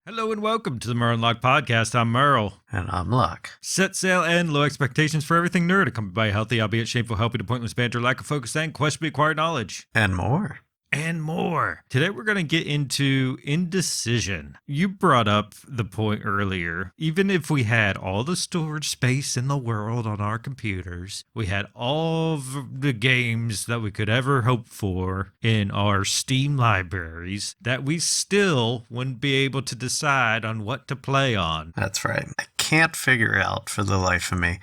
Hello and welcome to the Merle and Locke podcast. I'm Merle. And I'm Locke. Set sail and low expectations for everything nerd, accompanied by healthy, albeit shameful, helping to pointless banter, lack of focus, and questionably acquired knowledge. And more. And more. Today we're going to get into indecision. You brought up the point earlier. Even if we had all the storage space in the world on our computers, we had all of the games that we could ever hope for in our Steam libraries, that we still wouldn't be able to decide on what to play on. That's right. I can't figure out for the life of me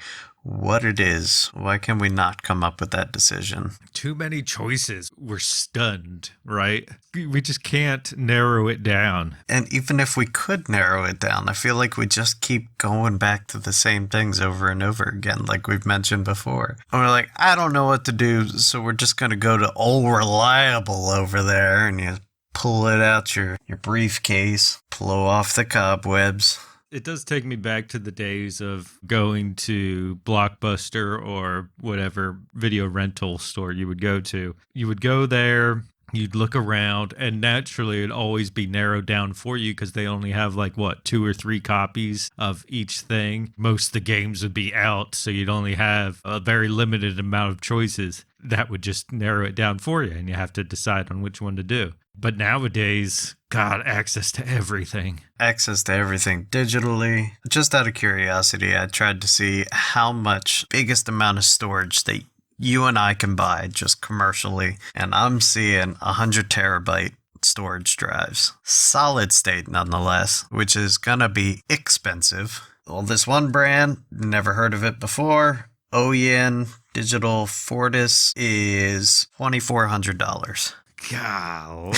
what it is. Why can we not come up with that decision? Too many choices. We're stunned, right? We just can't narrow it down. And even if we could narrow it down, I feel like we just keep going back to the same things over and over again, like we've mentioned before. And we're like, I don't know what to do, so we're just going to go to Old Reliable over there, and you pull it out your briefcase, blow off the cobwebs. It does take me back to the days of going to Blockbuster or whatever video rental store you would go to. You would go there, you'd look around, and naturally it'd always be narrowed down for you because they only have 2 or 3 copies of each thing. Most of the games would be out, so you'd only have a very limited amount of choices. That would just narrow it down for you, and you have to decide on which one to do. But nowadays, God, access to everything. Access to everything digitally. Just out of curiosity, I tried to see how much biggest amount of storage that you and I can buy just commercially. And I'm seeing 100 terabyte storage drives. Solid state nonetheless, which is gonna be expensive. Well, this one brand, never heard of it before. Oyen Digital Fortis is $2,400. Golly.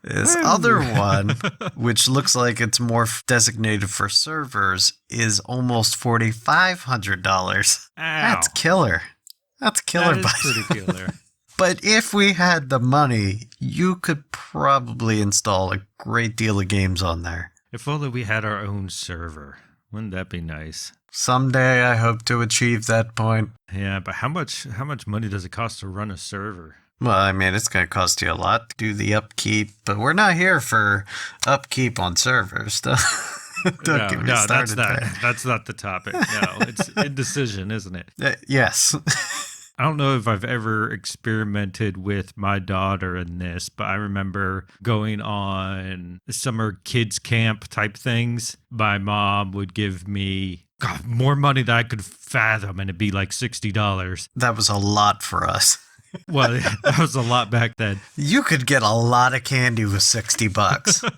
This other one, which looks like it's more designated for servers, is almost $4,500. That's killer. That's killer. That is pretty killer. But if we had the money, you could probably install a great deal of games on there. If only we had our own server. Wouldn't that be nice? Someday I hope to achieve that point. Yeah, but how much money does it cost to run a server? Well, I mean, it's going to cost you a lot to do the upkeep, but we're not here for upkeep on servers. Don't get me started there. That's not the topic. No, it's indecision, isn't it? Yes. I don't know if I've ever experimented with my daughter in this, but I remember going on summer kids camp type things. My mom would give me more money than I could fathom, and it'd be like $60. That was a lot for us. Well, that was a lot back then. You could get a lot of candy with $60.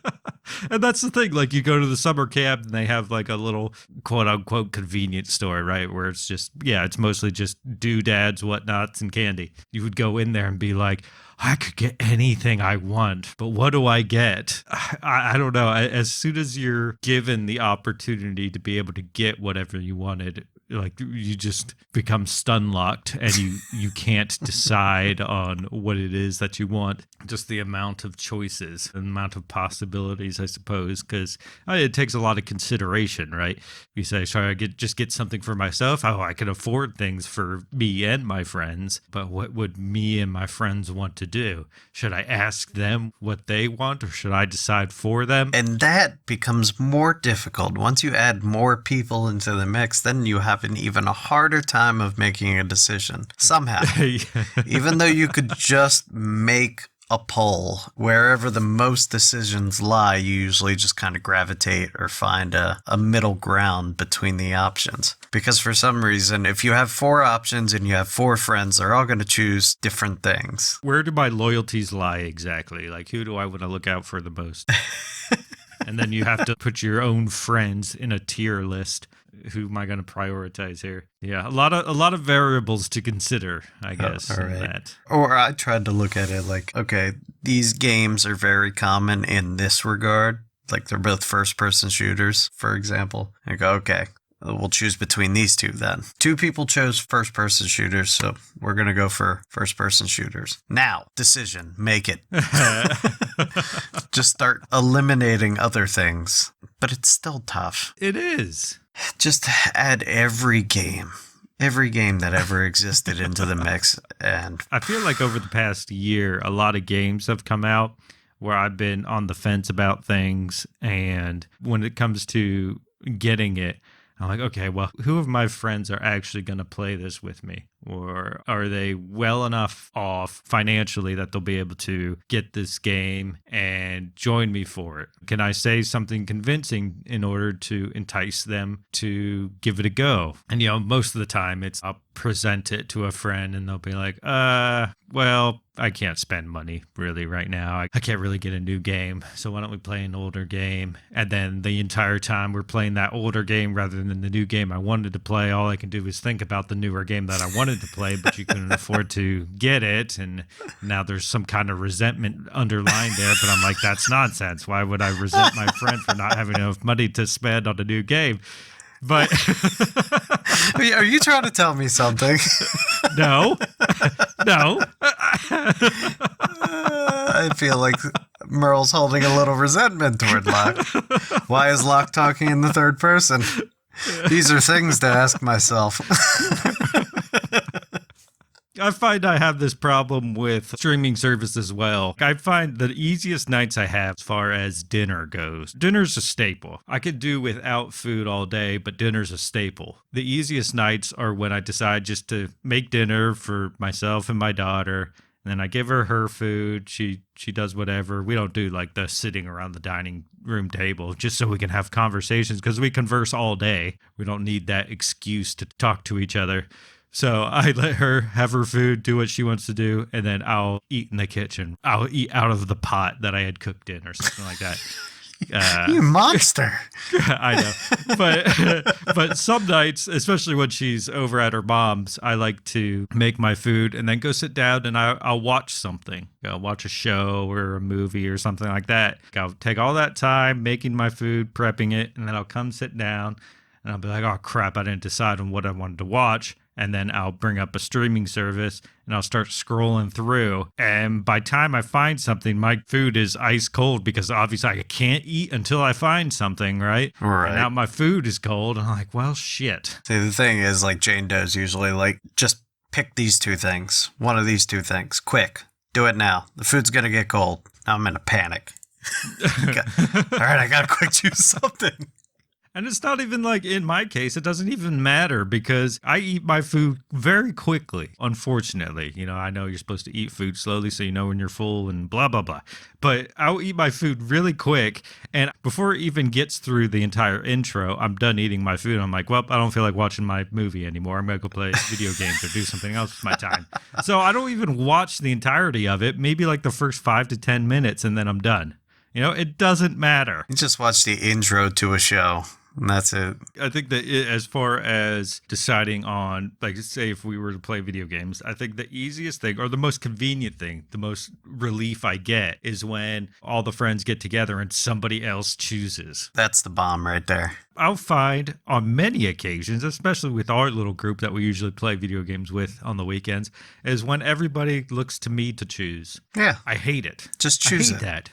And that's the thing. Like, you go to the summer camp and they have like a little quote unquote convenience store, right? Where it's just, it's mostly just doodads, whatnots, and candy. You would go in there and be like, I could get anything I want, but what do I get? I don't know. As soon as you're given the opportunity to be able to get whatever you wanted, like, you just become stun locked and you can't decide on what it is that you want. Just the amount of choices, the amount of possibilities, I suppose, because it takes a lot of consideration, right? You say, should I just get something for myself? Oh, I can afford things for me and my friends, but what would me and my friends want to do? Should I ask them what they want, or should I decide for them? And that becomes more difficult. Once you add more people into the mix, then you have an even a harder time of making a decision. Somehow. Even though you could just make a poll, wherever the most decisions lie, you usually just kind of gravitate or find a middle ground between the options. Because for some reason, if you have 4 options and you have 4 friends, they're all going to choose different things. Where do my loyalties lie exactly? Like, who do I want to look out for the most? And then you have to put your own friends in a tier list. Who am I going to prioritize here? Yeah, a lot of variables to consider, I guess. All right. In that. Or I tried to look at it like, okay, these games are very common in this regard. Like, they're both first-person shooters, for example. I go, okay, we'll choose between these two then. 2 people chose first-person shooters, so we're going to go for first-person shooters. Now, decision, make it. Just start eliminating other things. But it's still tough. It is. Just add every game that ever existed into the mix. And I feel like over the past year, a lot of games have come out where I've been on the fence about things. And when it comes to getting it, I'm like, okay, well, who of my friends are actually going to play this with me? Or are they well enough off financially that they'll be able to get this game and join me for it? Can I say something convincing in order to entice them to give it a go? And, most of the time I'll present it to a friend and they'll be like, well, I can't spend money really right now. I can't really get a new game. So why don't we play an older game? And then the entire time we're playing that older game rather than the new game I wanted to play, all I can do is think about the newer game that I wanted to play, but you couldn't afford to get it. And now there's some kind of resentment underlying there. But I'm like, that's nonsense. Why would I resent my friend for not having enough money to spend on a new game? But are you trying to tell me something? No. I feel like Merle's holding a little resentment toward Locke. Why is Locke talking in the third person? These are things to ask myself. I find I have this problem with streaming service as well. I find the easiest nights I have as far as dinner goes. Dinner's a staple. I could do without food all day, but dinner's a staple. The easiest nights are when I decide just to make dinner for myself and my daughter. And then I give her food. She does whatever. We don't do like the sitting around the dining room table just so we can have conversations because we converse all day. We don't need that excuse to talk to each other. So I let her have her food, do what she wants to do, and then I'll eat in the kitchen. I'll eat out of the pot that I had cooked in or something like that. You monster. I know. But some nights, especially when she's over at her mom's, I like to make my food and then go sit down and I'll watch something. I'll watch a show or a movie or something like that. I'll take all that time making my food, prepping it, and then I'll come sit down and I'll be like, oh, crap, I didn't decide on what I wanted to watch. And then I'll bring up a streaming service and I'll start scrolling through. And by the time I find something, my food is ice cold because obviously I can't eat until I find something, right? Right. And now my food is cold. And I'm like, well, shit. See, the thing is, like Jane does usually, like, just pick these two things. One of these two things. Quick. Do it now. The food's going to get cold. Now I'm in a panic. All right, I got to quick choose something. And it's not even like, in my case, it doesn't even matter because I eat my food very quickly, unfortunately. I know you're supposed to eat food slowly so you know when you're full and blah, blah, blah. But I'll eat my food really quick. And before it even gets through the entire intro, I'm done eating my food. I'm like, well, I don't feel like watching my movie anymore. I'm going to go play video games or do something else with my time. So I don't even watch the entirety of it, maybe like the first 5 to 10 minutes, and then I'm done. It doesn't matter. You just watch the intro to a show. And that's it. I think that as far as deciding on, like, say if we were to play video games, I think the easiest thing or the most convenient thing, the most relief I get is when all the friends get together and somebody else chooses. That's the bomb right there. I'll find on many occasions, especially with our little group that we usually play video games with on the weekends, is when everybody looks to me to choose. Yeah. I hate it. Just choose I hate it. that.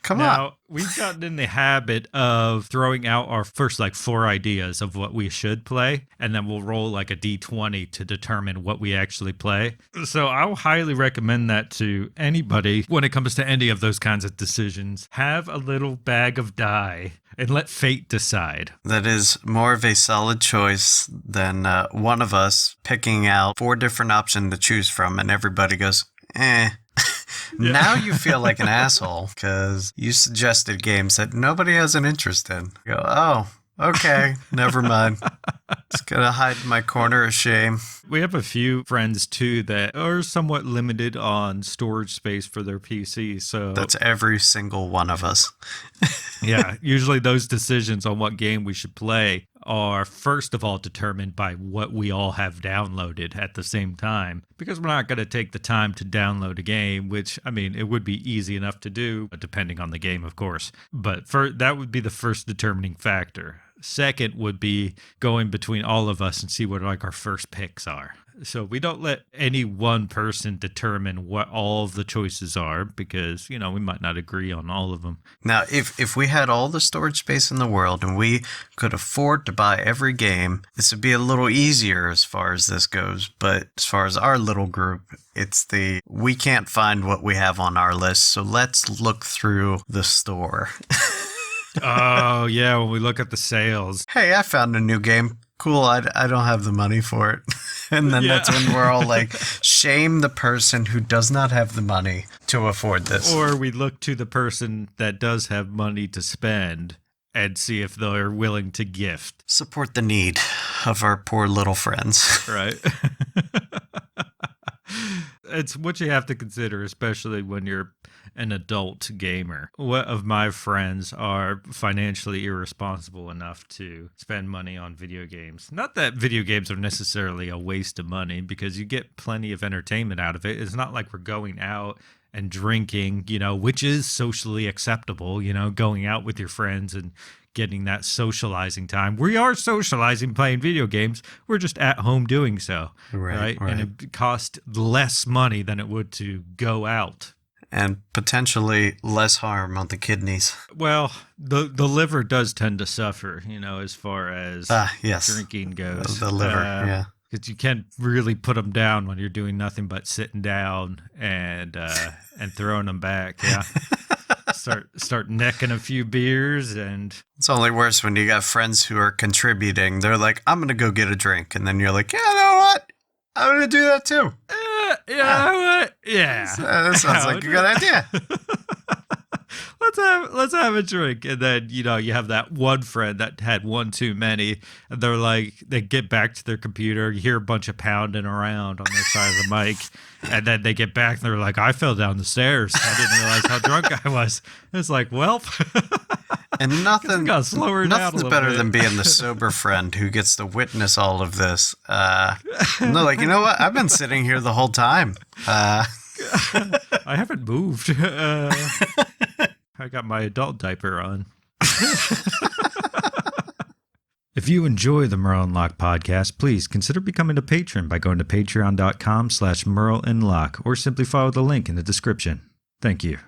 Come Now, on. we've gotten in the habit of throwing out our first 4 ideas of what we should play, and then we'll roll like a D20 to determine what we actually play. So I'll highly recommend that to anybody when it comes to any of those kinds of decisions. Have a little bag of die and let fate decide. That is more of a solid choice than one of us picking out 4 different options to choose from, and everybody goes, eh. Yeah. Now you feel like an asshole because you suggested games that nobody has an interest in. You go, oh, okay, never mind. Just gonna hide in my corner of shame. We have a few friends too that are somewhat limited on storage space for their PC. So That's every single one of us. yeah, usually those decisions on what game we should play are first of all determined by what we all have downloaded at the same time, because we're not going to take the time to download a game, which, I mean, it would be easy enough to do, depending on the game, of course. But that would be the first determining factor. Second would be going between all of us and see what like our first picks are. So we don't let any one person determine what all of the choices are because, we might not agree on all of them. Now, if we had all the storage space in the world and we could afford to buy every game, this would be a little easier as far as this goes. But as far as our little group, it's we can't find what we have on our list, so let's look through the store. Oh, yeah, when we look at the sales. Hey, I found a new game. Cool, I don't have the money for it. And then that's when we're all like, shame the person who does not have the money to afford this. Or we look to the person that does have money to spend and see if they're willing to gift. Support the need of our poor little friends. Right. It's what you have to consider, especially when you're an adult gamer. What of my friends are financially irresponsible enough to spend money on video games? Not that video games are necessarily a waste of money, because you get plenty of entertainment out of it. It's not like we're going out and drinking, which is socially acceptable, going out with your friends and getting that socializing time. We are socializing playing video games. We're just at home doing so. Right. And it costs less money than it would to go out. And potentially less harm on the kidneys. Well, the liver does tend to suffer, as far as drinking goes. The liver, yeah. Because you can't really put them down when you're doing nothing but sitting down and throwing them back. Yeah. Start necking a few beers, and it's only worse when you got friends who are contributing. They're like, I'm going to go get a drink. And then you're like, yeah, you know what? I'm going to do that too. Yeah. That sounds like a good idea. Let's have a drink. And then, you have that one friend that had one too many, and they're like, they get back to their computer, you hear a bunch of pounding around on their side of the mic, and then they get back and they're like, I fell down the stairs. I didn't realize how drunk I was. It's like, well, and nothing got slower nothing's down better bit. than being the sober friend who gets to witness all of this. And they're like, you know what? I've been sitting here the whole time. I haven't moved. I got my adult diaper on. If you enjoy the Merle and Locke podcast, please consider becoming a patron by going to patreon.com/MerleandLocke or simply follow the link in the description. Thank you.